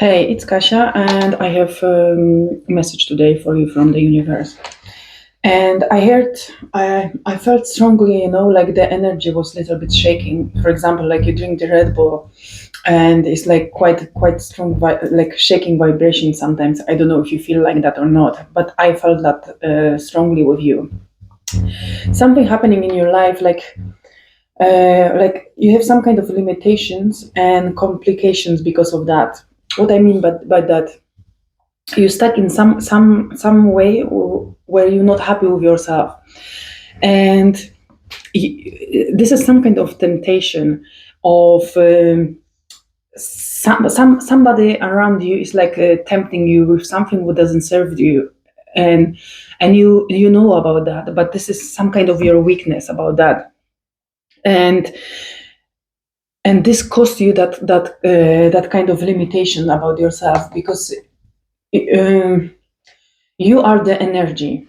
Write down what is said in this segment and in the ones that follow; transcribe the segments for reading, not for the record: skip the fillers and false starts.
Hey, it's Kasia, and I have a message today for you from the universe. And I felt strongly, like the energy was a little bit shaking. For example, like you drink the Red Bull, and it's like quite strong, like shaking vibration sometimes. I don't know if you feel like that or not, but I felt that strongly with you. Something happening in your life, like you have some kind of limitations and complications because of that. What I mean by that, you're stuck in some way where you're not happy with yourself, and this is some kind of temptation of somebody around you is like tempting you with something that doesn't serve you, and you know about that, but this is some kind of your weakness about that, and this costs you that kind of limitation about yourself, because um, you are the energy,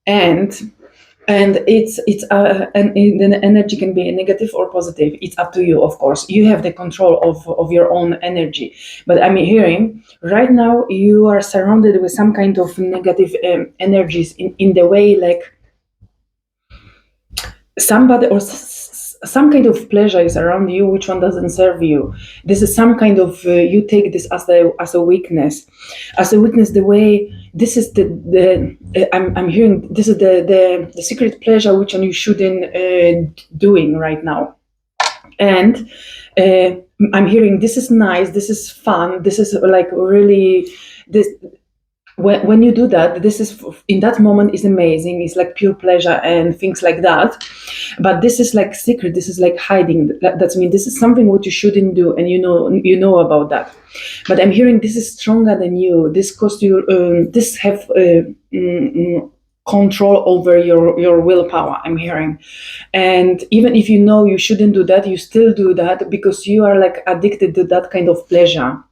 and and the energy can be negative or positive. It's up to you, of course. You have the control of your own energy. But I'm hearing right now you are surrounded with some kind of negative energies in the way, like somebody or some kind of pleasure is around you which one doesn't serve you. This is some kind of you take this as a weakness, the way this is I'm hearing this is the secret pleasure which one you shouldn't doing right now. And uh, I'm hearing this is nice, this is fun, this is like really this. When you do that, this is in that moment is amazing, it's like pure pleasure and things like that. But this is like secret, this is like hiding. That's mean this is something what you shouldn't do, and you know about that. But I'm hearing this is stronger than you, this cost you this have control over your willpower, I'm hearing. And even if you know you shouldn't do that, you still do that because you are like addicted to that kind of pleasure.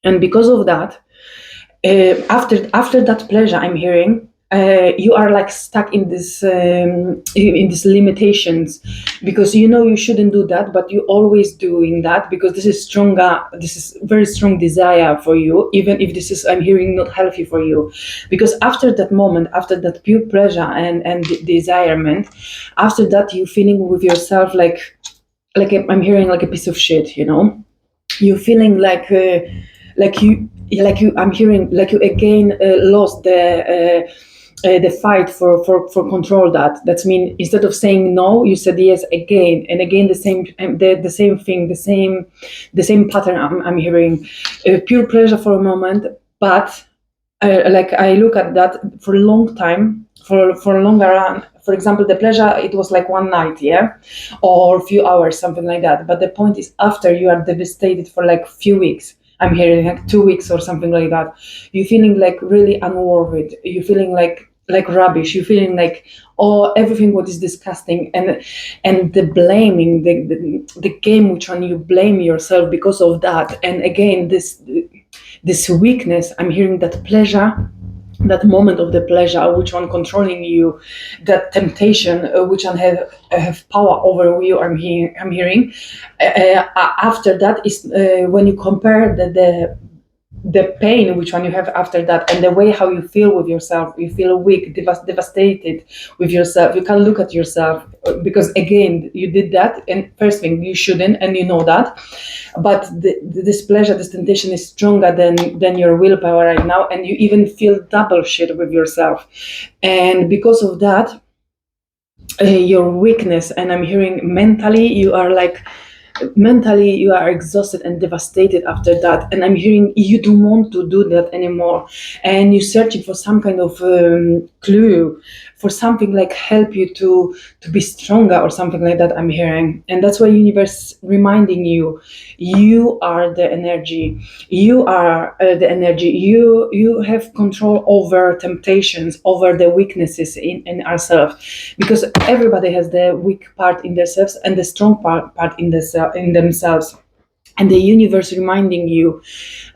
And because of that, after that pleasure, I'm hearing you are like stuck in these limitations, because you know you shouldn't do that, but you always doing that because this is stronger. This is very strong desire for you, even if this is, I'm hearing, not healthy for you. Because after that moment, after that pure pleasure and desirement, after that you feeling with yourself I'm hearing like a piece of shit. You're feeling like you I'm hearing like you again lost the fight for control. That's mean, instead of saying no, you said yes again and again, the same the same thing, the same pattern. I'm hearing pure pleasure for a moment, but like I look at that for a long time, for a longer run. For example, the pleasure, it was like one night, yeah, or a few hours, something like that. But the point is, after you are devastated for like few weeks, I'm hearing like 2 weeks or something like that, you're feeling like really unworthy. You're feeling like rubbish. You're feeling like, oh, everything what is disgusting, and the blaming, the game which one you blame yourself because of that. And again, this weakness, I'm hearing that pleasure, that moment of the pleasure which one controlling you, that temptation which one have power over you. I'm hearing after that is when you compare the pain which one you have after that, and the way how you feel with yourself. You feel weak, devastated with yourself. You can't look at yourself because again you did that, and first thing you shouldn't, and you know that. But this pleasure, this temptation is stronger than your willpower right now, and you even feel double shit with yourself. And because of that, your weakness, and I'm hearing mentally you are like, mentally you are exhausted and devastated after that, and I'm hearing you don't want to do that anymore, and you're searching for some kind of clue, for something like help you to be stronger or something like that, I'm hearing. And that's why universe reminding you, you are the energy, you are the energy, you have control over temptations, over the weaknesses in ourselves, because everybody has the weak part in themselves and the strong part in themselves. And the universe reminding you,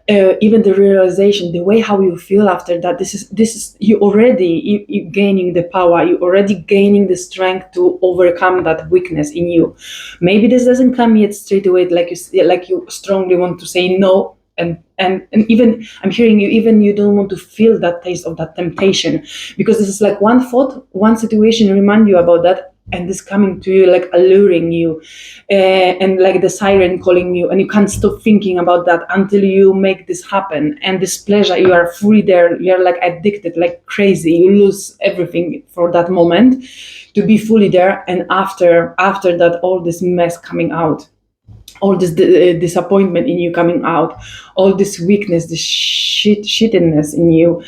even the realization, the way how you feel after that, this is you already you gaining the power, you already gaining the strength to overcome that weakness in you. Maybe this doesn't come yet straight away, like you strongly want to say no, And even I'm hearing you, even you don't want to feel that taste of that temptation, because this is like one thought, one situation remind you about that, and this coming to you like alluring you, and like the siren calling you, and you can't stop thinking about that until you make this happen. And this pleasure, you are fully there, you are like addicted like crazy, you lose everything for that moment to be fully there. And after that, all this mess coming out, all this disappointment in you coming out, all this weakness, this shittedness in you.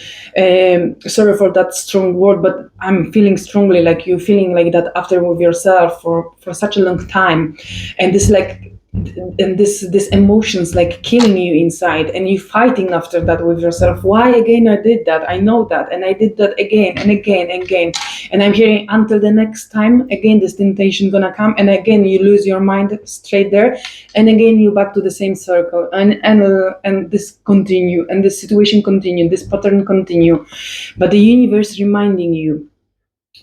Sorry for that strong word, but I'm feeling strongly like you feeling like that after with yourself for such a long time, and this like and this emotions like killing you inside, and you fighting after that with yourself. Why again I did that? I know that, and I did that again and again and again. And I'm hearing until the next time again this temptation gonna come, and again you lose your mind straight there, and again you back to the same circle, and this continue, and this situation continue, this pattern continue. But the universe reminding you,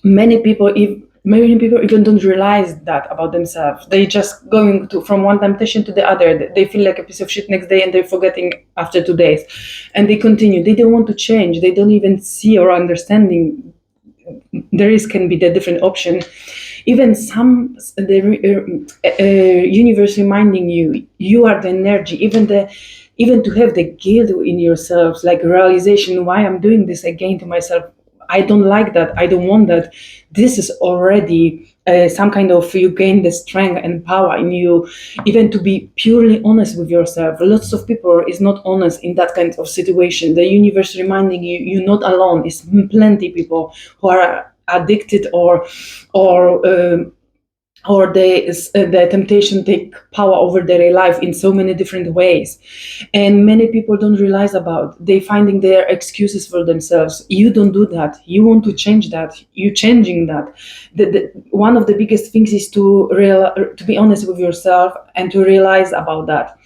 many people even don't realize that about themselves. They just going to from one temptation to the other. They feel like a piece of shit next day, and they're forgetting after 2 days, and they continue. They don't want to change. They don't even see or understanding there is can be the different option. Even some the universe reminding you, you are the energy. Even to have the guilt in yourselves, like realization, why I'm doing this again to myself. I don't like that. I don't want that. This is already some kind of, you gain the strength and power in you, even to be purely honest with yourself. Lots of people is not honest in that kind of situation. The universe reminding you, you're not alone. It's plenty people who are addicted or the temptation take power over their life in so many different ways, and many people don't realize about. They finding their excuses for themselves. You don't do that. You want to change that. You changing that. One of the biggest things is to be honest with yourself and to realize about that.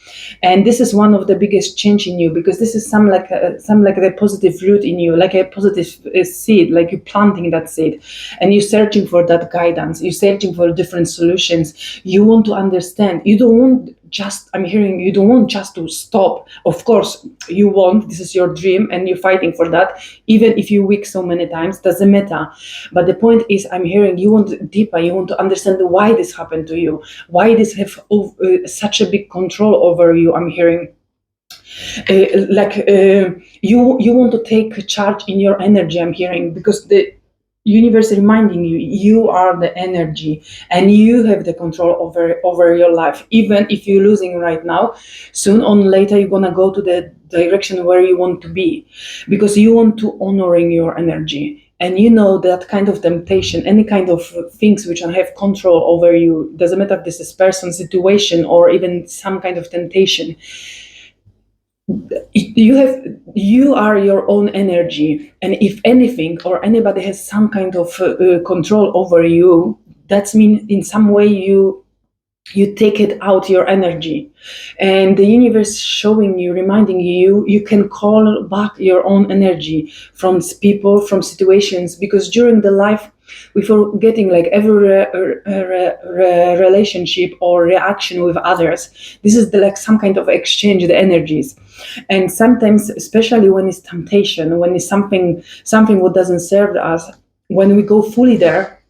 And this is one of the biggest change in you, because this is some like the positive root in you, like a positive seed, like you're planting that seed, and you're searching for that guidance. You're searching for different solutions. You want to understand. You don't want just, I'm hearing, you don't want just to stop. Of course you want, this is your dream and you're fighting for that, even if you're weak so many times, doesn't matter. But the point is, I'm hearing you want deeper. You want to understand why this happened to you, why this have such a big control over you. I'm hearing you want to take charge in your energy. I'm hearing, because the universe reminding you, you are the energy, and you have the control over your life. Even if you're losing right now, soon or later you're gonna go to the direction where you want to be, because you want to honoring your energy. And you know that kind of temptation, any kind of things which have control over you, doesn't matter if this is person, situation, or even some kind of temptation, you are your own energy. And if anything or anybody has some kind of control over you, that's mean in some way you take it out your energy. And the universe showing you, reminding you, you can call back your own energy from people, from situations, because during the life we forgetting like every relationship or reaction with others. This is like some kind of exchange the energies. And sometimes, especially when it's temptation, when it's something what doesn't serve us, when we go fully there,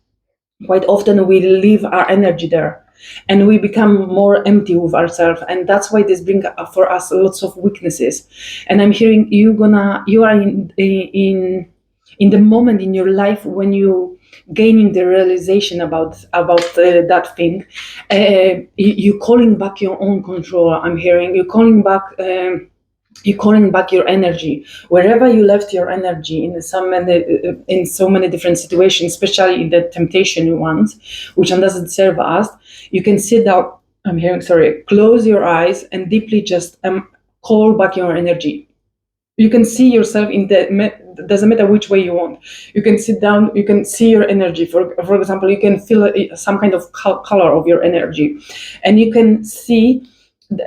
quite often we leave our energy there, and we become more empty with ourselves. And that's why this brings up for us lots of weaknesses. And I'm hearing you are in the moment in your life when you gaining the realization about that thing. You calling back your own control. I'm hearing you calling back. You're calling back your energy wherever you left your energy in so many different situations, especially in the temptation ones, which doesn't serve us. You can sit down. I'm hearing, sorry. Close your eyes and deeply just call back your energy. You can see yourself in doesn't matter which way you want. You can sit down. You can see your energy. For example, you can feel some kind of color of your energy, and you can see.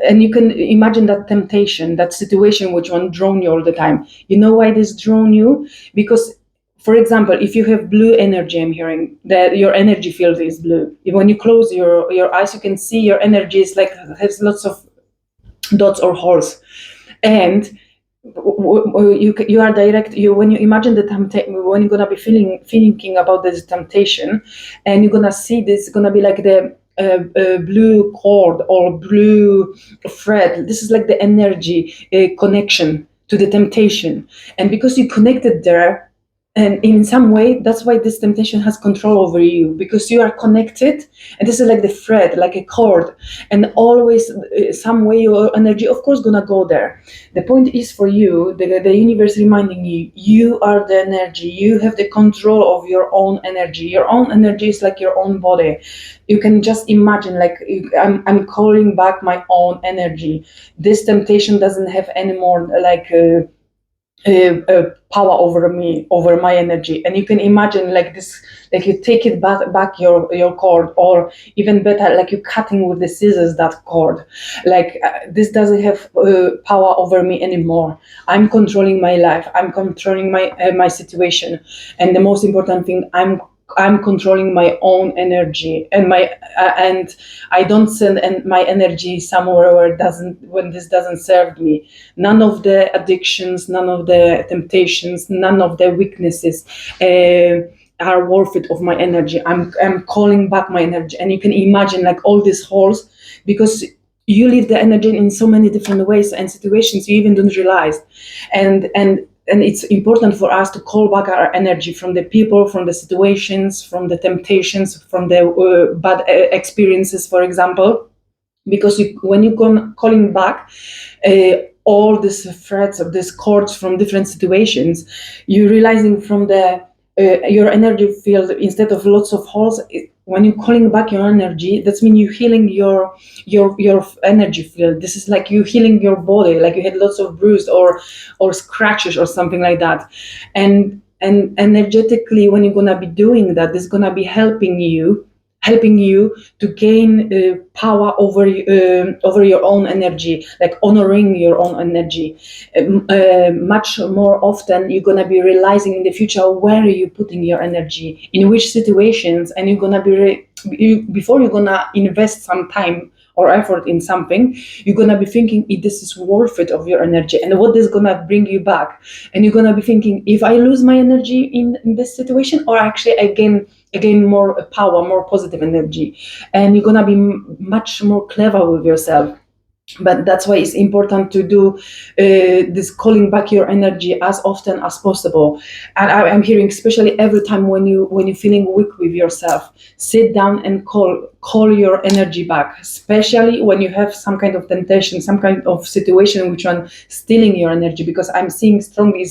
And you can imagine that temptation, that situation which one drawn you all the time. You know why this drawn you? Because, for example, if you have blue energy, I'm hearing that your energy field is blue. When you close your eyes, you can see your energy is like has lots of dots or holes. And you are direct. You when you imagine the temptation, when you're gonna be thinking about this temptation, and you're gonna see this gonna be like the blue cord or blue thread. This is like the energy connection to the temptation, and because you connected there, and in some way that's why this temptation has control over you, because you are connected, and this is like the thread, like a cord, and always some way your energy of course gonna go there. The point is for you, the universe reminding you, you are the energy, you have the control of your own energy. Your own energy is like your own body. You can just imagine like I'm calling back my own energy. This temptation doesn't have any more like power over me, over my energy. And you can imagine like this, like you take it back your cord, or even better, like you cutting with the scissors that cord. Like this doesn't have power over me anymore. I'm controlling my life. I'm controlling my situation. And the most important thing, I'm controlling my own energy, and and I don't send my energy somewhere where it doesn't, when this doesn't serve me. None of the addictions, none of the temptations, none of the weaknesses are worth it of my energy. I'm calling back my energy, and you can imagine like all these holes, because you leave the energy in so many different ways and situations you even don't realize. And it's important for us to call back our energy from the people, from the situations, from the temptations, from the bad experiences, for example, because when you calling back all these threads of these cords from different situations, you're realizing from the your energy field, instead of lots of holes, when you're calling back your energy, that's mean you're healing your energy field. This is like you healing your body, like you had lots of bruise or scratches or something like that. And energetically, when you're gonna be doing that, this is gonna be helping you to gain power over your own energy, like honoring your own energy. Much more often, you're gonna be realizing in the future where you're putting your energy, in which situations, and you're gonna be before you're gonna invest some time or effort in something, you're gonna be thinking if this is worth it of your energy and what is gonna bring you back. And you're gonna be thinking, if I lose my energy in this situation, or actually again more power, more positive energy. And you're gonna be much more clever with yourself. But that's why it's important to do this calling back your energy as often as possible. And I'm hearing, especially every time when you're feeling weak with yourself, sit down and call your energy back, especially when you have some kind of temptation, some kind of situation which one stealing your energy, because I'm seeing strongly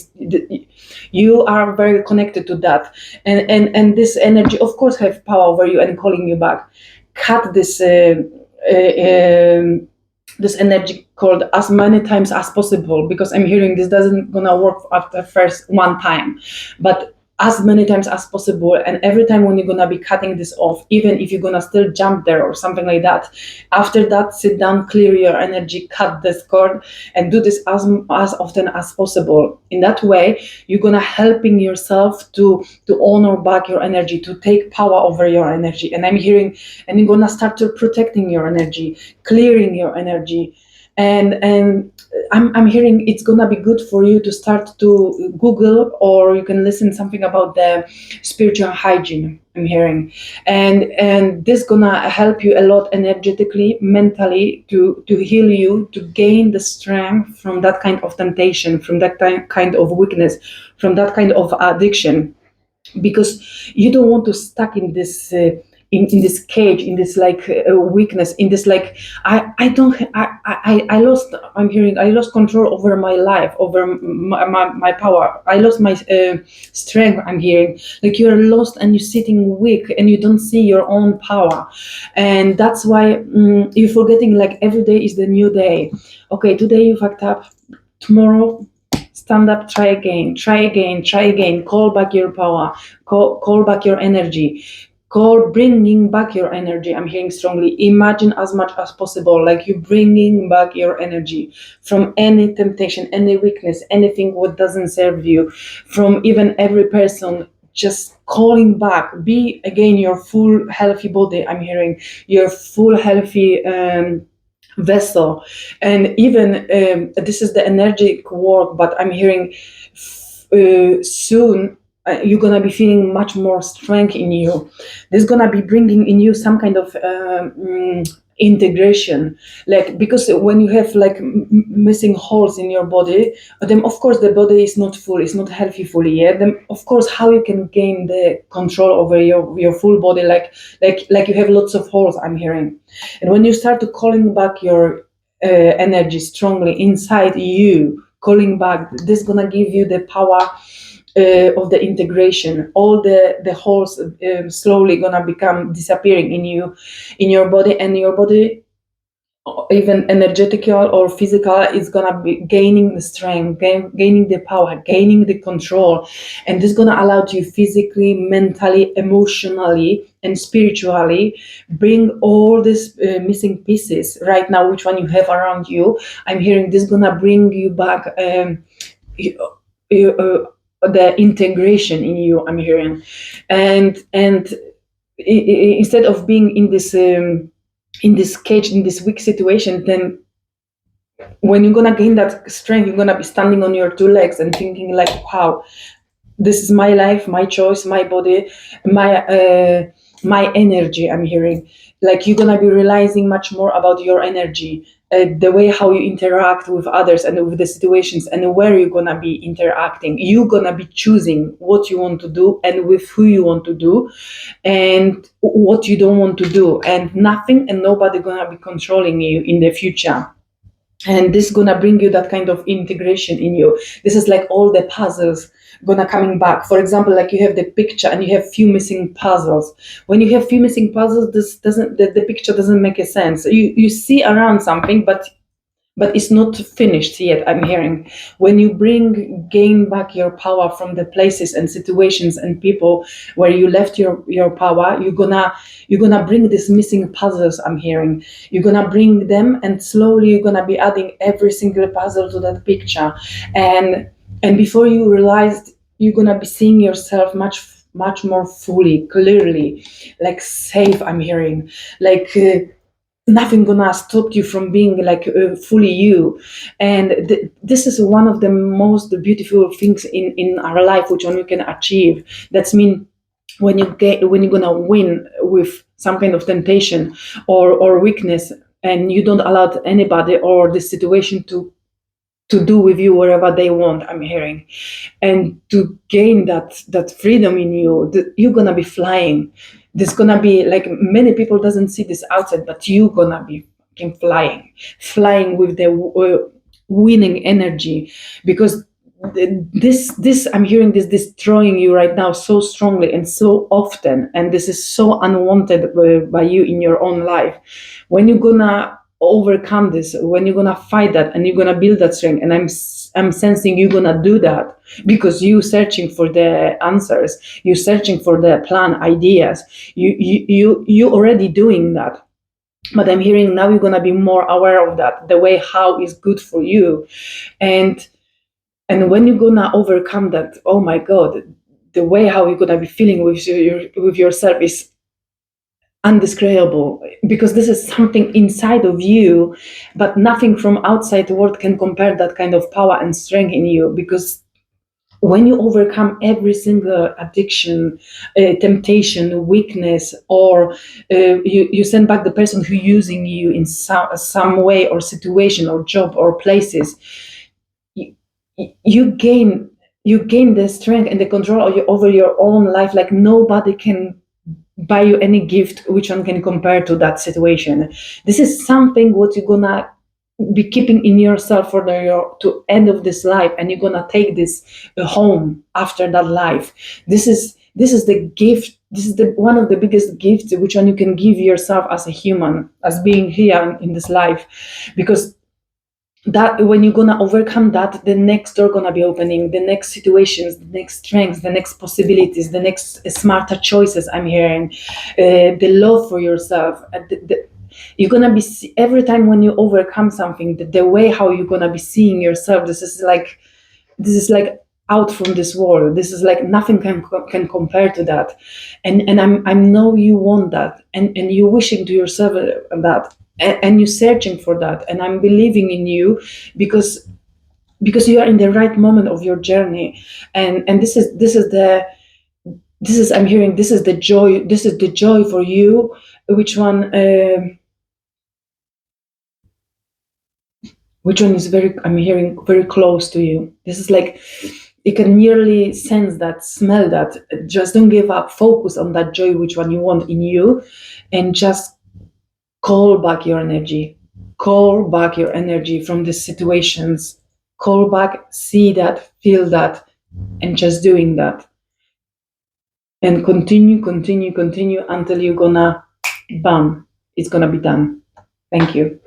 you are very connected to that. And this energy of course have power over you and calling you back. Cut this energy called as many times as possible, because I'm hearing this doesn't gonna work after first one time, but as many times as possible. And every time when you're gonna be cutting this off, even if you're gonna still jump there or something like that, after that, sit down, clear your energy, cut this cord, and do this as often as possible. In that way, you're gonna helping yourself to honor back your energy, to take power over your energy. And I'm hearing, and you're gonna start to protecting your energy, clearing your energy. And I'm hearing it's gonna be good for you to start to Google, or you can listen something about the spiritual hygiene. I'm hearing, and this gonna help you a lot energetically, mentally, to heal you, to gain the strength from that kind of temptation, from that kind of weakness, from that kind of addiction, because you don't want to stuck in this in this cage, in this like weakness, in this like I don't I lost, I'm hearing, I lost control over my life, over my power, I lost my strength. I'm hearing like you're lost and you're sitting weak and you don't see your own power. And that's why you're forgetting, like every day is the new day. Okay, today you fucked up, tomorrow stand up, try again, try again, try again, call back your power, call back your energy, bringing back your energy. I'm hearing strongly, imagine as much as possible like you bringing back your energy from any temptation, any weakness, anything what doesn't serve you, from even every person. Just calling back, be again your full healthy body. I'm hearing your full healthy vessel. And even this is the energetic work, but I'm hearing soon you're gonna be feeling much more strength in you. This is gonna be bringing in you some kind of integration, like, because when you have like missing holes in your body, then of course the body is not full, it's not healthy fully yet. Then of course how you can gain the control over your full body, like you have lots of holes, I'm hearing. And when you start to calling back your energy strongly inside you, calling back, this is gonna give you the power of the integration. All the holes slowly gonna become disappearing in you, in your body, and your body, even energetical or physical, is gonna be gaining the strength, gaining the power, gaining the control. And this is gonna allow you physically, mentally, emotionally, and spiritually bring all these missing pieces right now, which one you have around you. I'm hearing this gonna bring you back the integration in you, I'm hearing. And instead of being in this cage, in this weak situation, then when you're gonna gain that strength, you're gonna be standing on your two legs and thinking like, wow, this is my life, my choice, my body, my energy, I'm hearing. Like, you're gonna be realizing much more about your energy, the way how you interact with others and with the situations, and where you're gonna be interacting. You're gonna be choosing what you want to do and with who you want to do, and what you don't want to do, and nothing and nobody gonna be controlling you in the future. And this gonna bring you that kind of integration in you. This is like all the puzzles gonna coming back. For example, like, you have the picture and you have few missing puzzles. When you have few missing puzzles, this doesn't, the picture doesn't make a sense. You see around something, but it's not finished yet, I'm hearing. When you gain back your power from the places and situations and people where you left your power, you're gonna bring these missing puzzles, I'm hearing. You're gonna bring them, and slowly you're gonna be adding every single puzzle to that picture. And before you realize, you're gonna be seeing yourself much more fully, clearly, like safe, I'm hearing. Like, nothing gonna stop you from being like fully you. And this is one of the most beautiful things in our life, which one you can achieve. That's mean, when you're gonna win with some kind of temptation or weakness, and you don't allow anybody or the situation to do with you whatever they want, I'm hearing. And to gain that freedom in you, you're gonna be flying. There's gonna be like, many people doesn't see this outside, but you're gonna be fucking flying with the winning energy. Because this I'm hearing, this destroying you right now so strongly and so often, and this is so unwanted by you in your own life. When you're gonna overcome this, when you're gonna fight that, and you're gonna build that strength, and I'm sensing you're gonna do that, because you searching for the answers, you searching for the plan, ideas, you already doing that. But I'm hearing now you're gonna be more aware of that, the way how is good for you. And when you're gonna overcome that, oh my god, the way how you're gonna be feeling with yourself is undescribable, because this is something inside of you, but nothing from outside the world can compare that kind of power and strength in you. Because when you overcome every single addiction, temptation, weakness, or you send back the person who using you in some way or situation or job or places, you, you gain the strength and the control over your own life, like nobody can buy you any gift which one can compare to that situation. This is something what you're gonna be keeping in yourself for your to end of this life, and you're gonna take this home after that life. This is the gift. This is the one of the biggest gifts which one you can give yourself as a human, as being here in this life. Because that, when you're gonna overcome that, the next door gonna be opening, the next situations, the next strengths, the next possibilities, the next smarter choices, I'm hearing. The love for yourself, you're gonna be every time when you overcome something, the way how you're gonna be seeing yourself, this is like out from this world. This is like nothing can compare to that. And I know you want that, and you're wishing to yourself that. and you're searching for that, and I'm believing in you, because you are in the right moment of your journey. And this is I'm hearing, this is the joy, this is the joy for you, which one is very, I'm hearing, very close to you. This is like, you can nearly sense that, smell that. Just don't give up, focus on that joy, which one you want in you, and just call back your energy. Call back your energy from these situations. Call back, see that, feel that, and just doing that. And continue, continue, continue until you're gonna, bam, it's gonna be done. Thank you.